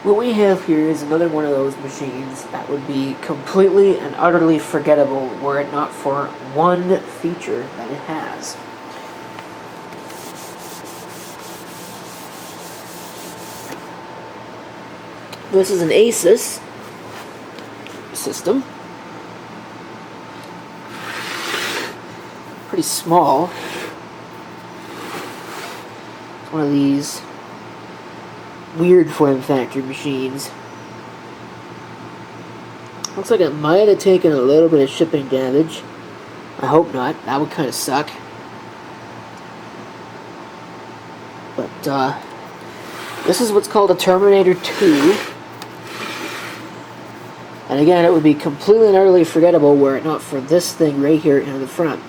What we have here is another one of those machines that would be completely and utterly forgettable were it not for one feature that it has. This is an ASUS system. Pretty small. It's one of these weird form factor machines. Looks like it might have taken a little bit of shipping damage. I hope not. That would kind of suck. But this is what's called a Terminator 2. And again, it would be completely and utterly forgettable were it not for this thing right here in the front.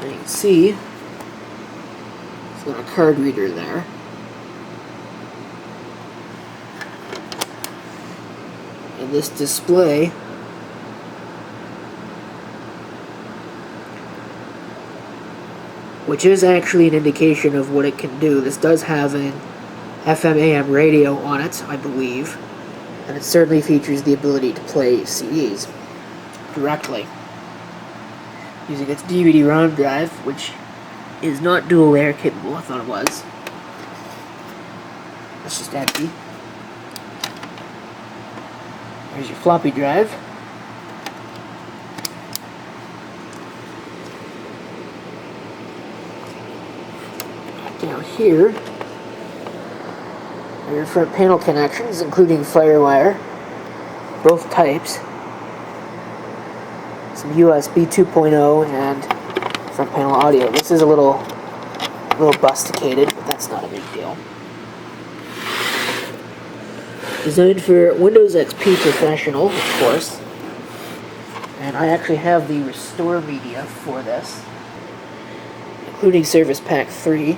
And you can see it's got a card reader there. And this display which is actually an indication of what it can do. This does have an FM/AM radio on it, I believe, and it certainly features the ability to play CDs directly using its DVD-ROM drive, which is not dual layer capable. I thought it was. It's just empty. There's your floppy drive. Down here are your front panel connections, including FireWire, both types, some USB 2.0 and front panel audio. This is a little busticated, but that's not a big deal. Designed for Windows XP Professional, of course, and I actually have the restore media for this, including Service Pack 3.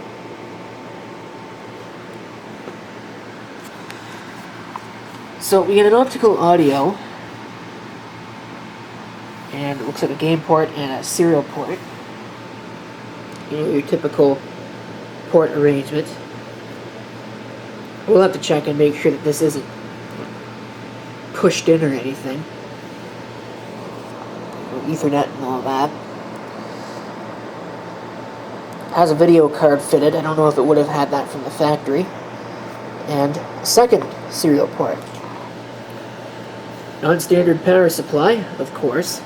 So we get an optical audio, and it looks like a game port and a serial port. You know, your typical port arrangement. We'll have to check and make sure that this isn't pushed in or anything. Ethernet and all that. Has a video card fitted. I don't know if it would have had that from the factory. And a second serial port. Non-standard power supply, of course.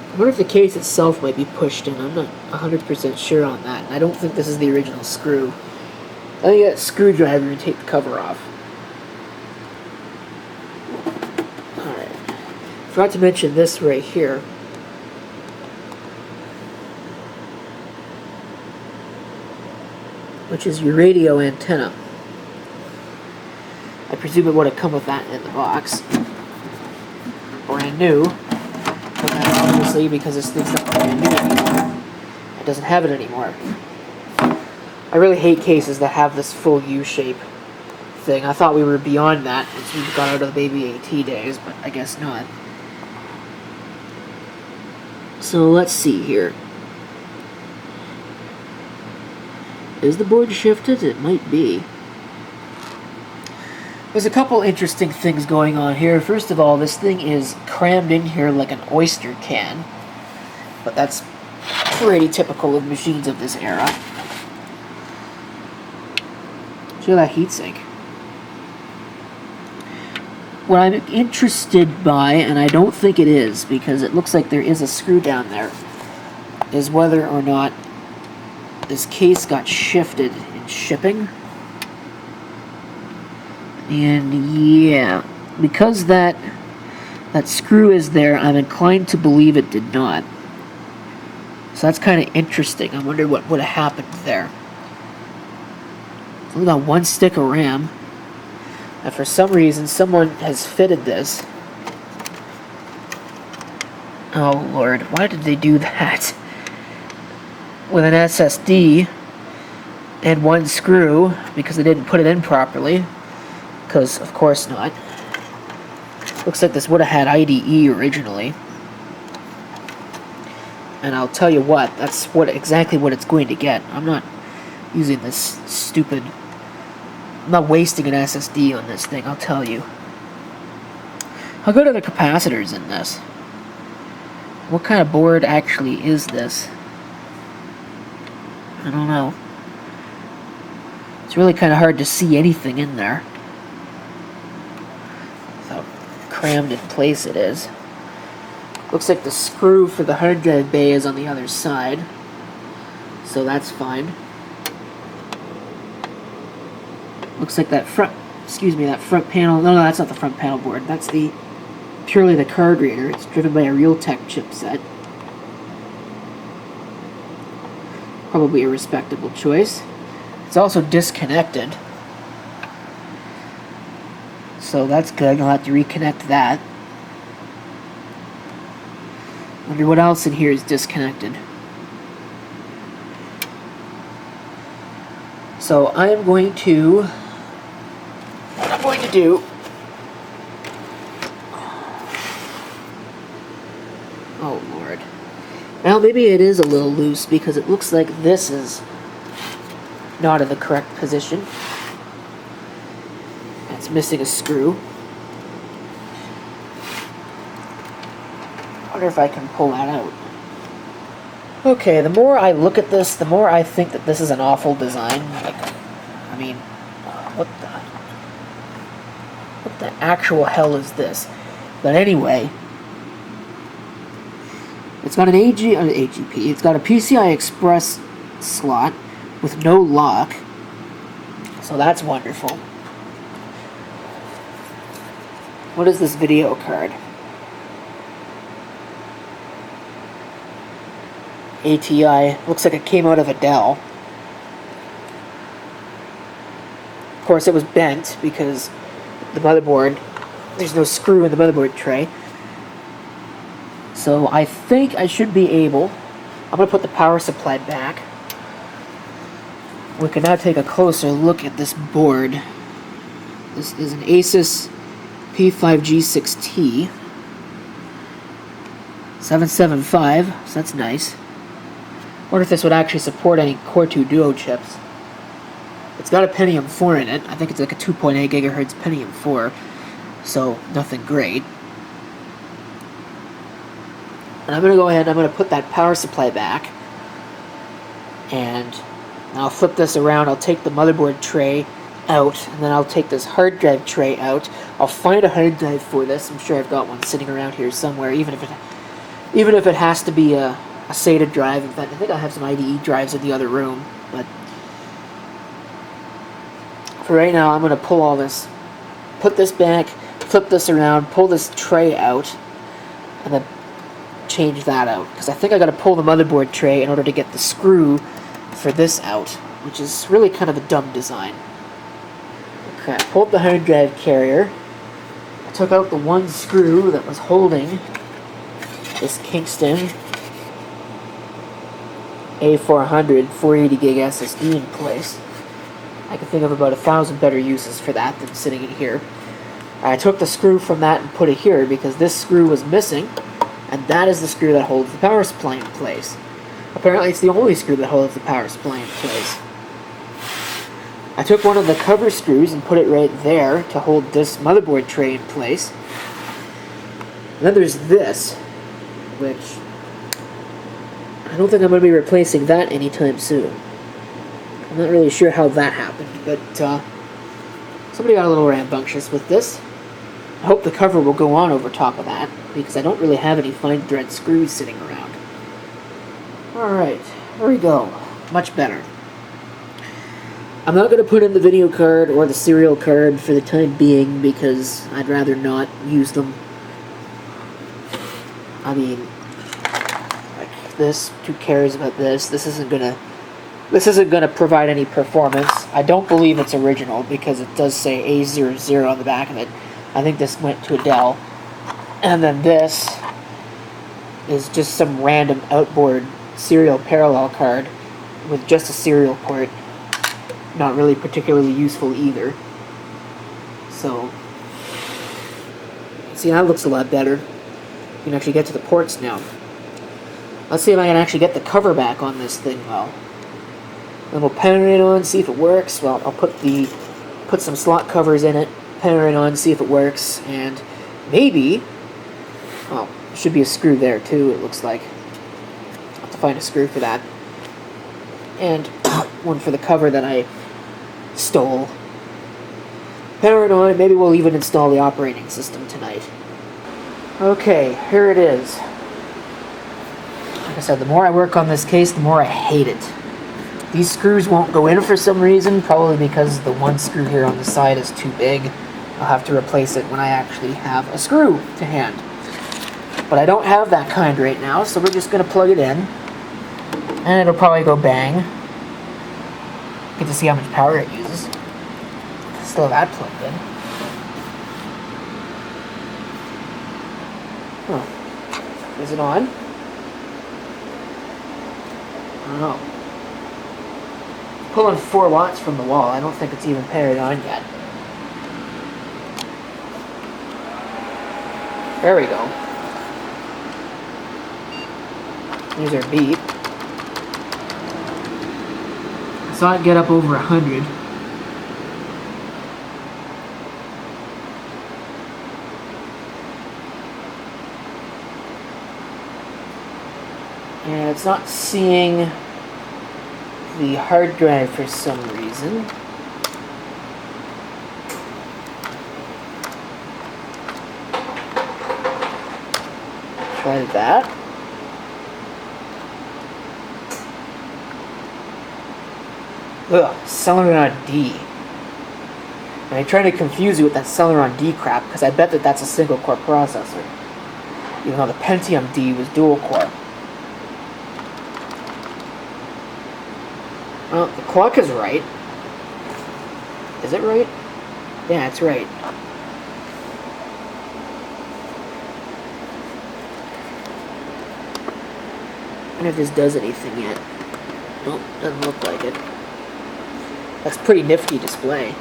I wonder if the case itself might be pushed in. I'm not 100% sure on that. And I don't think this is the original screw. I think that screwdriver and take the cover off. Alright. Forgot to mention this right here. Which is your radio antenna. I presume it would have come with that in the box. Brand new. But then obviously, because this thing's not brand new anymore, it doesn't have it anymore. I really hate cases that have this full U-shape thing. I thought we were beyond that once we got out of the baby AT days, but I guess not. So let's see here. Is the board shifted? It might be. There's a couple interesting things going on here. First of all, this thing is crammed in here like an oyster can. But that's pretty typical of machines of this era. Show that heatsink. What I'm interested by, and I don't think it is, because it looks like there is a screw down there, is whether or not this case got shifted in shipping. And yeah, because that screw is there, I'm inclined to believe it did not. So that's kind of interesting. I wonder what would have happened there. It's only got one stick of RAM. And for some reason, someone has fitted this. Oh Lord, why did they do that? With an SSD and one screw, because they didn't put it in properly. Because, of course not. Looks like this would have had IDE originally. And I'll tell you what, that's exactly what it's going to get. I'm not using this stupid... I'm not wasting an SSD on this thing, I'll tell you. How good are the capacitors in this? What kind of board actually is this? I don't know. It's really kind of hard to see anything in there. How crammed in place it is. Looks like the screw for the hard drive bay is on the other side. So that's fine. Looks like that front panel, no, that's not the front panel board. That's purely the card reader. It's driven by a Realtek chipset. Probably a respectable choice. It's also disconnected. So that's good. I'll have to reconnect that. Wonder what else in here is disconnected. So what I'm going to do... Oh Lord. Well, maybe it is a little loose because it looks like this is not in the correct position. It's missing a screw. I wonder if I can pull that out. Okay, the more I look at this, the more I think that this is an awful design. Like, I mean, what the actual hell is this? But anyway, it's got an AGP. It's got a PCI Express slot with no lock, so that's wonderful. What is this video card? ATI. Looks like it came out of a Dell. Of course, it was bent because the motherboard, there's no screw in the motherboard tray. So I think I should be able... I'm going to put the power supply back. We can now take a closer look at this board. This is an ASUS P5G6T 775, so that's nice. Wonder if this would actually support any Core 2 Duo chips. It's got a Pentium 4 in it. I think it's like a 2.8 gigahertz Pentium 4, so nothing great. And I'm going to go ahead and I'm going to put that power supply back. And I'll flip this around. I'll take the motherboard tray out, and then I'll take this hard drive tray out. I'll find a hard drive for this. I'm sure I've got one sitting around here somewhere, even if it has to be a SATA drive. In fact, I think I have some IDE drives in the other room. But for right now, I'm going to pull all this, put this back, flip this around, pull this tray out, and then change that out. Because I think I got to pull the motherboard tray in order to get the screw for this out, which is really kind of a dumb design. Okay, I pulled the hard drive carrier. I took out the one screw that was holding this Kingston A400 480 gig SSD in place. I can think of about 1,000 better uses for that than sitting in here. I took the screw from that and put it here because this screw was missing, and that is the screw that holds the power supply in place. Apparently it's the only screw that holds the power supply in place. I took one of the cover screws and put it right there to hold this motherboard tray in place. And then there's this, which I don't think I'm going to be replacing that anytime soon. I'm not really sure how that happened, but somebody got a little rambunctious with this. I hope the cover will go on over top of that, because I don't really have any fine thread screws sitting around. Alright, there we go. Much better. I'm not going to put in the video card or the serial card for the time being, because I'd rather not use them. I mean, like this, who cares about this? This isn't gonna provide any performance. I don't believe it's original because it does say A00 on the back of it. I think this went to a Dell. And then this is just some random outboard serial parallel card with just a serial port. Not really particularly useful either. So, see, that looks a lot better. You can actually get to the ports now. Let's see if I can actually get the cover back on this thing, though. Then we'll pound it on, see if it works. Well, I'll put some slot covers in it, pound it on, see if it works, and maybe... Oh, there should be a screw there, too, it looks like. I'll have to find a screw for that. And one for the cover that I stole. Power it on, maybe we'll even install the operating system tonight. Okay, here it is. Like I said, the more I work on this case, the more I hate it. These screws won't go in for some reason, probably because the one screw here on the side is too big. I'll have to replace it when I actually have a screw to hand. But I don't have that kind right now, so we're just going to plug it in. And it'll probably go bang. Get to see how much power it uses. Still have that plugged in. Huh. Is it on? I don't know. Pulling 4 watts from the wall. I don't think it's even powered on yet. There we go. Here's our beep. I saw it get up over 100. And it's not seeing the hard drive for some reason. Try that. Ugh, Celeron D. And I try to confuse you with that Celeron D crap, because I bet that that's a single core processor. Even though the Pentium D was dual core. Well, the clock is right. Is it right? Yeah, it's right. I wonder if this does anything yet. Nope, doesn't look like it. That's a pretty nifty display.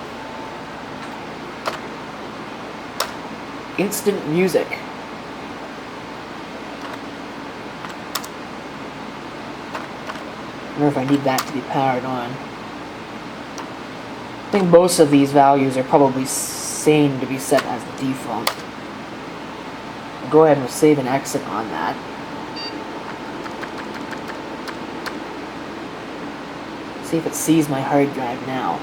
Instant music. I wonder if I need that to be powered on. I think most of these values are probably sane to be set as the default. I'll go ahead and save and exit on that. See if it sees my hard drive now.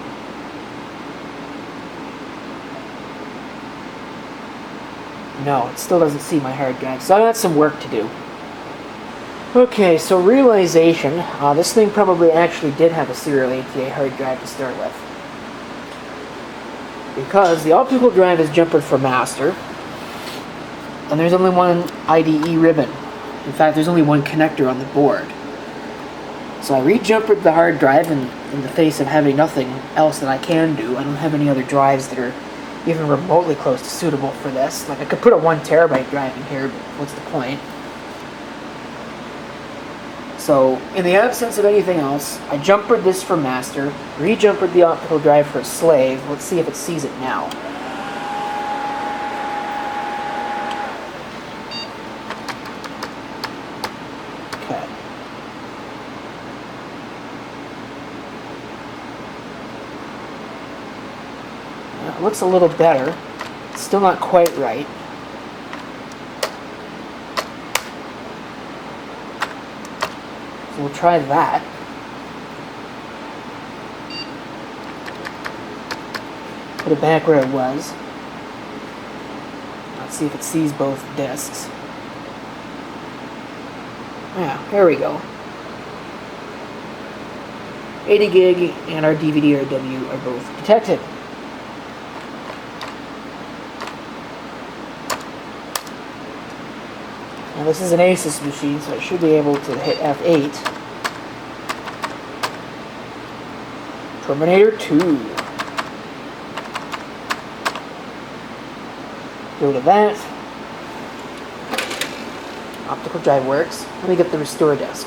No, it still doesn't see my hard drive, so I got some work to do. Okay, so realization, this thing probably actually did have a serial ATA hard drive to start with. Because the optical drive is jumpered for master, and there's only one IDE ribbon. In fact, there's only one connector on the board. So I re-jumpered the hard drive in the face of having nothing else that I can do. I don't have any other drives that are even remotely close to suitable for this. Like, I could put a 1 terabyte drive in here, but what's the point? So, in the absence of anything else, I jumpered this for master, re-jumpered the optical drive for slave. Let's see if it sees it now. Okay. It looks a little better. It's still not quite right. So we'll try that. Put it back where it was. Let's see if it sees both discs. Yeah, there we go. 80 gig and our DVD-RW are both detected. Now this is an ASUS machine, so I should be able to hit F8. Terminator 2. Go to that. Optical drive works. Let me get the restore disk.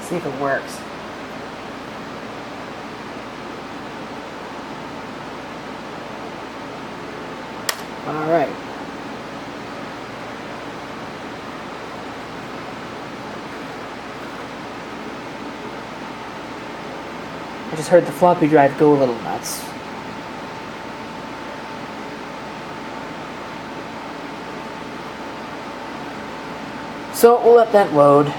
See if it works. Alright. I just heard the floppy drive go a little nuts. So we'll let that load.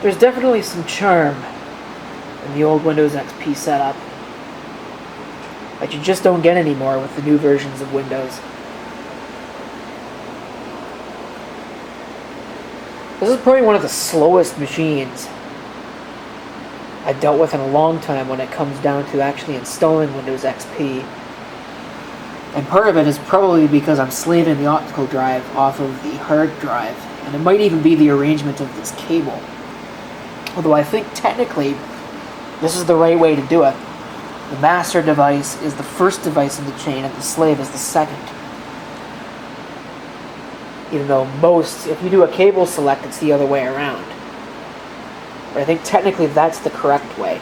There's definitely some charm in the old Windows XP setup that you just don't get anymore with the new versions of Windows. This is probably one of the slowest machines I've dealt with in a long time when it comes down to actually installing Windows XP. And part of it is probably because I'm slaving the optical drive off of the hard drive, and it might even be the arrangement of this cable. Although I think technically this is the right way to do it. The master device is the first device in the chain and the slave is the second. Even though if you do a cable select, it's the other way around. But I think technically that's the correct way.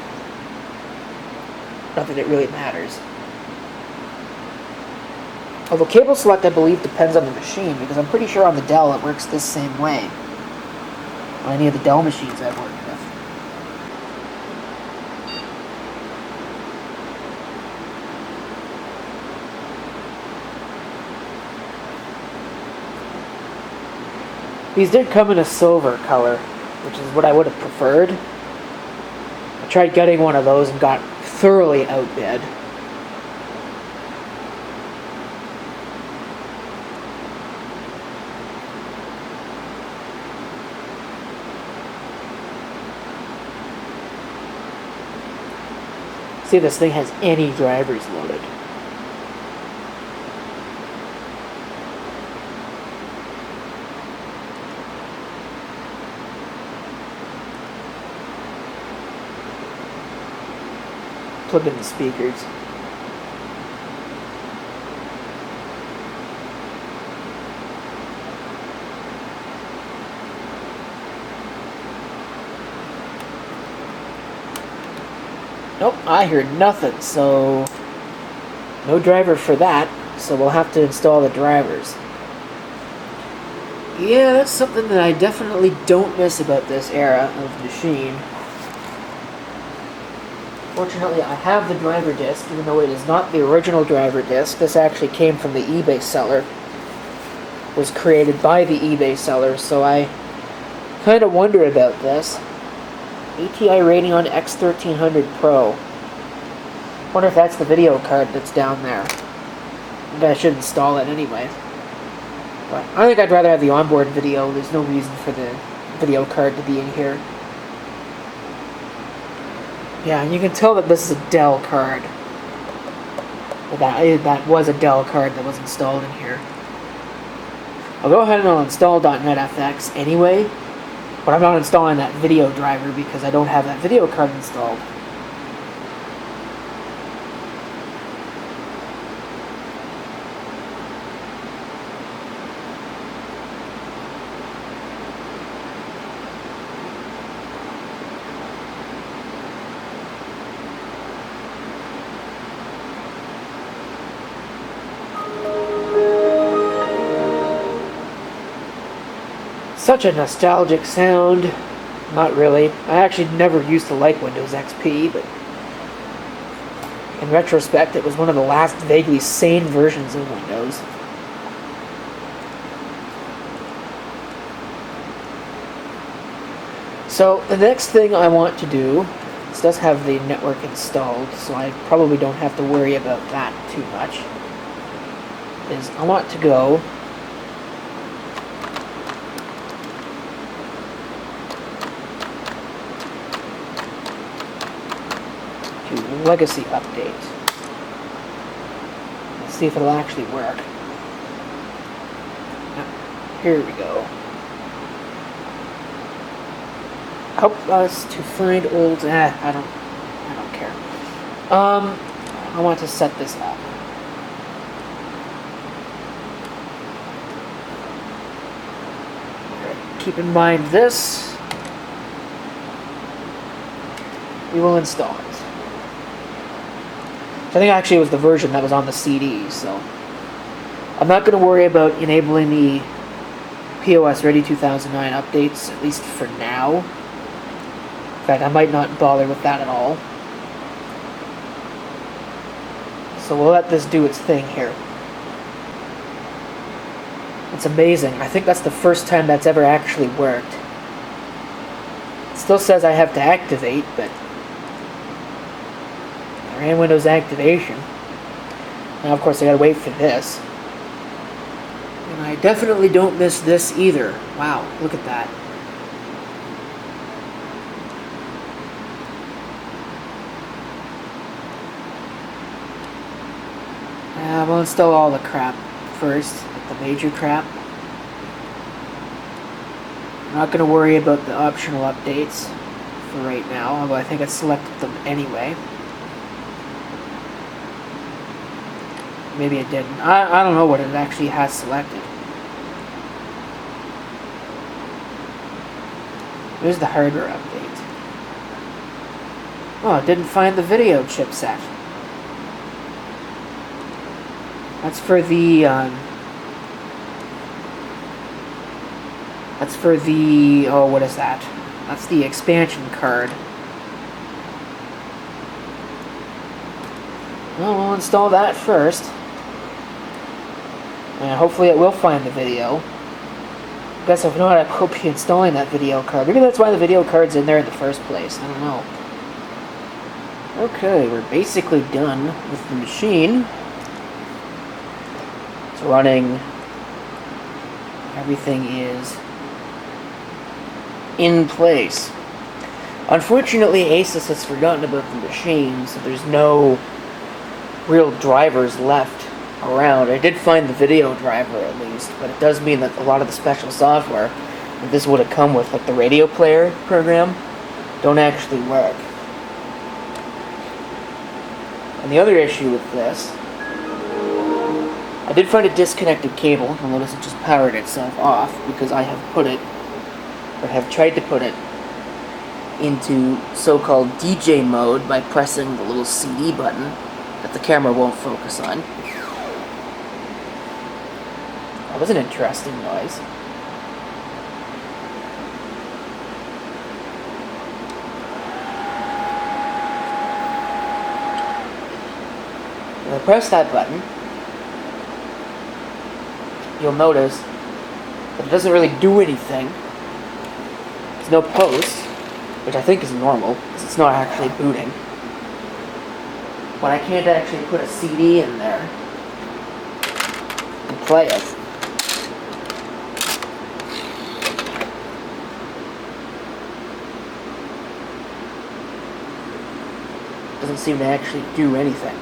Not that it really matters. Although cable select, I believe, depends on the machine, because I'm pretty sure on the Dell it works this same way. On any of the Dell machines I've worked with. These did come in a silver color, which is what I would have preferred. I tried getting one of those and got thoroughly outbid. See if this thing has any drivers loaded. Plug in the speakers. Nope, I hear nothing, so no driver for that, so we'll have to install the drivers. Yeah, that's something that I definitely don't miss about this era of machine. Fortunately, I have the driver disc, even though it is not the original driver disc. This actually came from the eBay seller. It was created by the eBay seller, so I kind of wonder about this. ATI Radeon X1300 Pro. Wonder if that's the video card that's down there. Maybe I should install it anyway. But I think I'd rather have the onboard video. There's no reason for the video card to be in here. Yeah, and you can tell that this is a Dell card. That was a Dell card that was installed in here. I'll go ahead and I'll install .NETFX anyway, but I'm not installing that video driver because I don't have that video card installed. Such a nostalgic sound. Not really. I actually never used to like Windows XP, but in retrospect, it was one of the last vaguely sane versions of Windows. So, the next thing I want to do, this does have the network installed, so I probably don't have to worry about that too much, is I want to go legacy update. Let's see if it'll actually work. Here we go. help us to find old. I don't care. I want to set this up. Keep in mind this. We will install it. I think actually it was the version that was on the CD, so I'm not going to worry about enabling the POS Ready 2009 updates, at least for now. In fact, I might not bother with that at all. So we'll let this do its thing here. It's amazing. I think that's the first time that's ever actually worked. It still says I have to activate, but I ran Windows activation. Now, of course, I gotta wait for this. And I definitely don't miss this either. Wow, look at that. We'll install all the crap first, like the major crap. I'm not going to worry about the optional updates for right now, although I think I selected them anyway. Maybe it didn't. I don't know what it actually has selected. There's the hardware update. Oh, it didn't find the video chipset. That's for the, oh, what is that? That's the expansion card. Well, we'll install that first. And hopefully it will find the video. I guess if not, I will be installing that video card. Maybe that's why the video card's in there in the first place. I don't know. Okay, we're basically done with the machine. It's running. Everything is in place. Unfortunately, ASUS has forgotten about the machine, so there's no real drivers left around. I did find the video driver at least, but it does mean that a lot of the special software that this would have come with, like the radio player program, don't actually work. And the other issue with this, I did find a disconnected cable. You'll notice it just powered itself off because I have put it, or have tried to put it, into so-called DJ mode by pressing the little CD button that the camera won't focus on. That was an interesting noise. When I press that button, you'll notice that it doesn't really do anything. There's no post, which I think is normal, because it's not actually booting. But I can't actually put a CD in there and play it. Doesn't seem to actually do anything.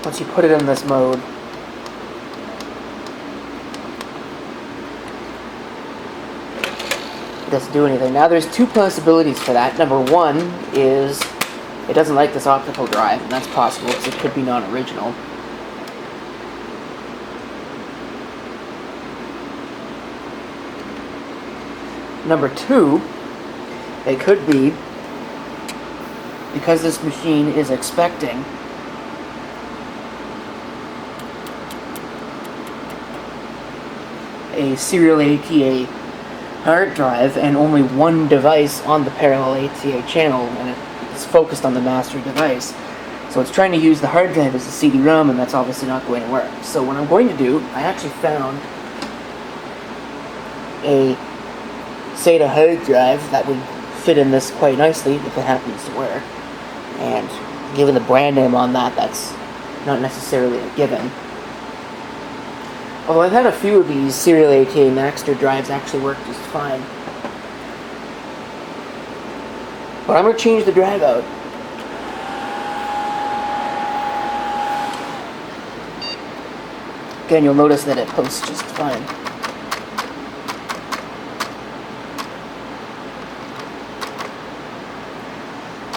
Once you put it in this mode, it doesn't do anything. Now there's two possibilities for that. Number one is it doesn't like this optical drive, and that's possible because it could be non-original. Number two, it could be because this machine is expecting a serial ATA hard drive and only one device on the parallel ATA channel, and it's focused on the master device. So it's trying to use the hard drive as a CD-ROM, and that's obviously not going to work. So what I'm going to do, I actually found a SATA hard drive that would fit in this quite nicely if it happens to work. And given the brand name on that, that's not necessarily a given. Although I've had a few of these serial ATA Maxter drives actually work just fine. But I'm going to change the drive out Again, you'll notice that it posts just fine.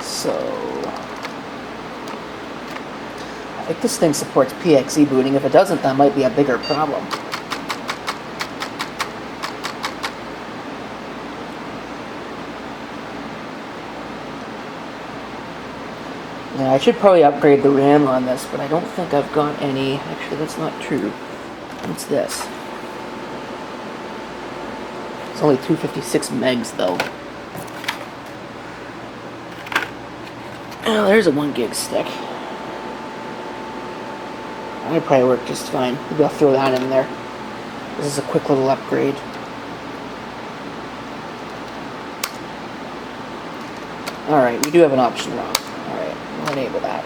So, I think this thing supports PXE booting. If it doesn't, that might be a bigger problem. Now, I should probably upgrade the RAM on this, but I don't think I've got any. Actually, that's not true. What's this? It's only 256 megs, though. Oh, there's a 1 gig stick. That'd probably work just fine. Maybe I'll throw that in there. This is a quick little upgrade. Alright, we do have an option wrong. Alright, we'll enable that.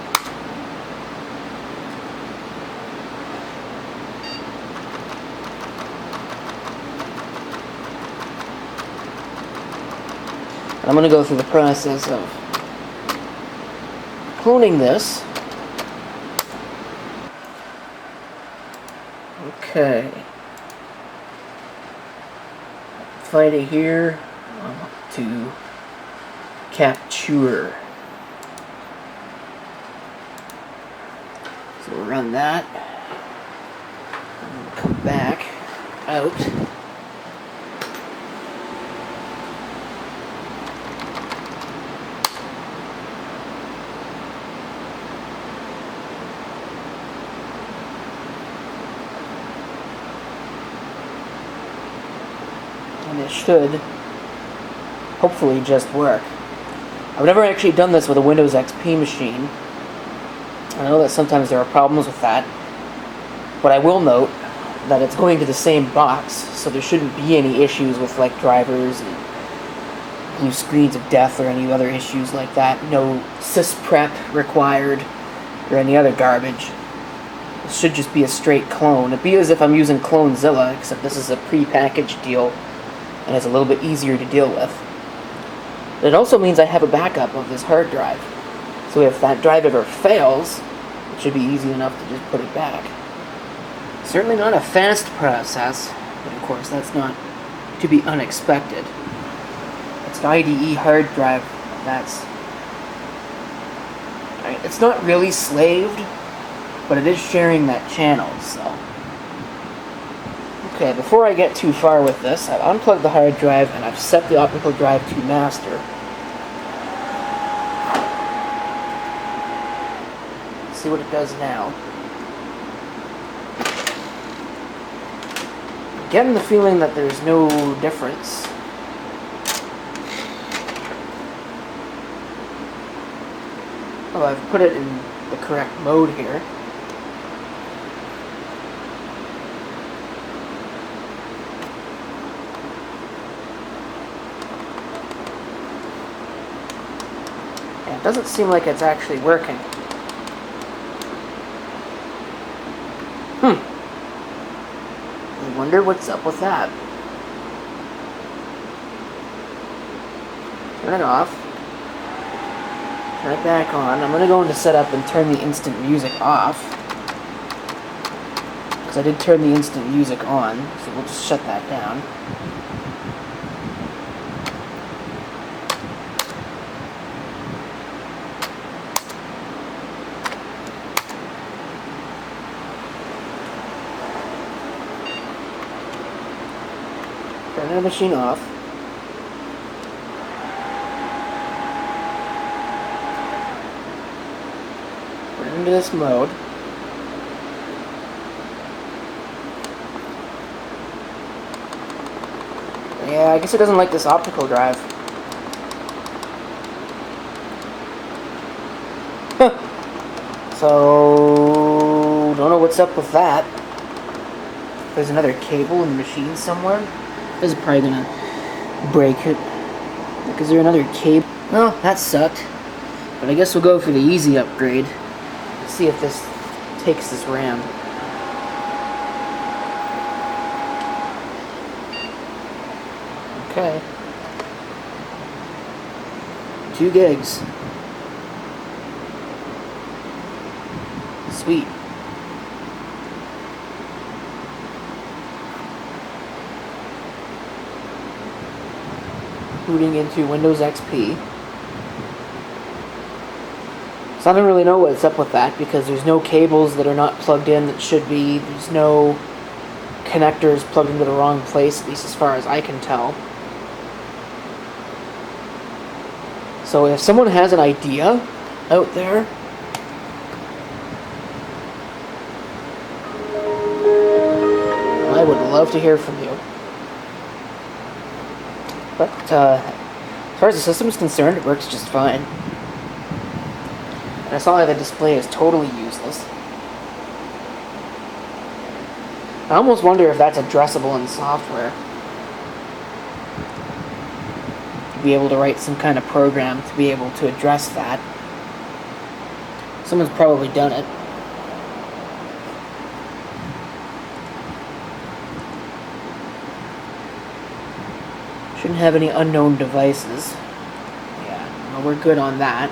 I'm going to go through the process of cloning this. Okay. Find it here to capture. So we'll run that. And we'll come back out. And it should hopefully just work. I've never actually done this with a Windows XP machine. I know that sometimes there are problems with that, but I will note that it's going to the same box, so there shouldn't be any issues with like drivers and blue screens of death or any other issues like that. No sys prep required or any other garbage. It should just be a straight clone. It'd be as if I'm using CloneZilla, except this is a pre-packaged deal and it's a little bit easier to deal with. It also means I have a backup of this hard drive. So if that drive ever fails, it should be easy enough to just put it back. Certainly not a fast process, but of course that's not to be unexpected. It's an IDE hard drive. It's not really slaved, but it is sharing that channel, so. Okay, before I get too far with this, I've unplugged the hard drive and I've set the optical drive to master. Let's see what it does now. I'm getting the feeling that there's no difference. Oh, I've put it in the correct mode here. It doesn't seem like it's actually working. I wonder what's up with that. Turn it off. Turn it back on. I'm going to go into setup and turn the instant music off. Because I did turn the instant music on, so we'll just shut that down. Turn the machine off. Put it into this mode. Yeah, I guess it doesn't like this optical drive. So, don't know what's up with that. There's another cable in the machine somewhere. This is probably gonna break it. Like, is there another cable? Well, that sucked. But I guess we'll go for the easy upgrade. Let's see if this takes this RAM. Okay. 2 gigs. Sweet. booting into Windows XP. So I don't really know what's up with that, because there's no cables that are not plugged in that should be. There's no connectors plugged into the wrong place, at least as far as I can tell. So if someone has an idea out there, I would love to hear from you. But as far as the system is concerned, it works just fine. And I saw that the display is totally useless. I almost wonder if that's addressable in software. To be able to write some kind of program to be able to address that. Someone's probably done it. Shouldn't have any unknown devices. Yeah, well, we're good on that.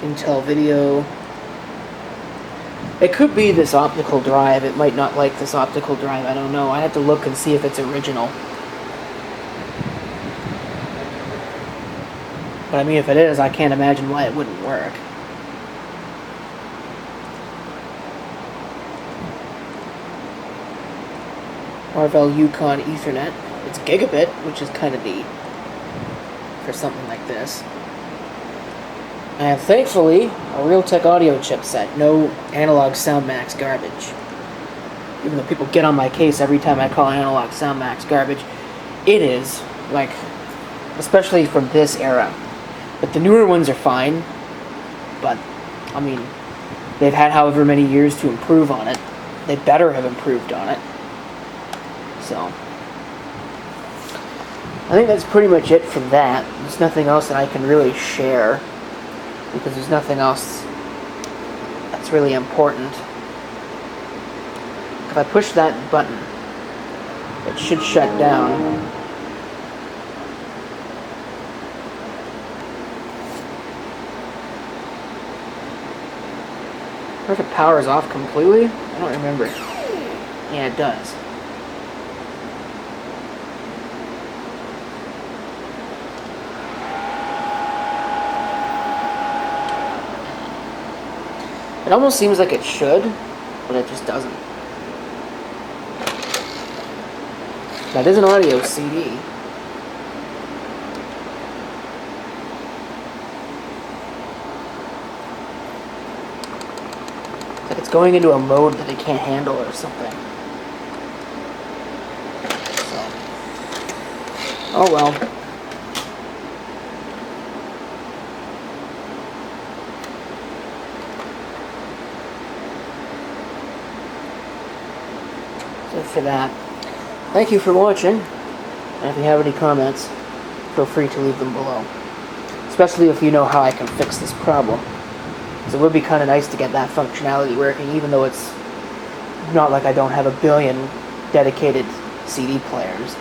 Intel video. It could be this optical drive. It might not like this optical drive. I don't know. I'd have to look and see if it's original. But I mean, if it is, I can't imagine why it wouldn't work. Marvell Yukon Ethernet. It's gigabit, which is kind of neat for something like this. And thankfully, a Realtek audio chipset. No analog SoundMax garbage. Even though people get on my case every time I call analog SoundMax garbage, it is, like, especially from this era. But the newer ones are fine. But, I mean, they've had however many years to improve on it. They better have improved on it. So, I think that's pretty much it from that. There's nothing else that I can really share, because there's nothing else that's really important. If I push that button, it should shut down. I wonder if it powers off completely? I don't remember. Yeah, it does. It almost seems like it should, but it just doesn't. That is an audio CD. It's like it's going into a mode that it can't handle or something. So. Oh well. For that. Thank you for watching, and if you have any comments, feel free to leave them below. Especially if you know how I can fix this problem. Because it would be kind of nice to get that functionality working, even though it's not like I don't have a billion dedicated CD players.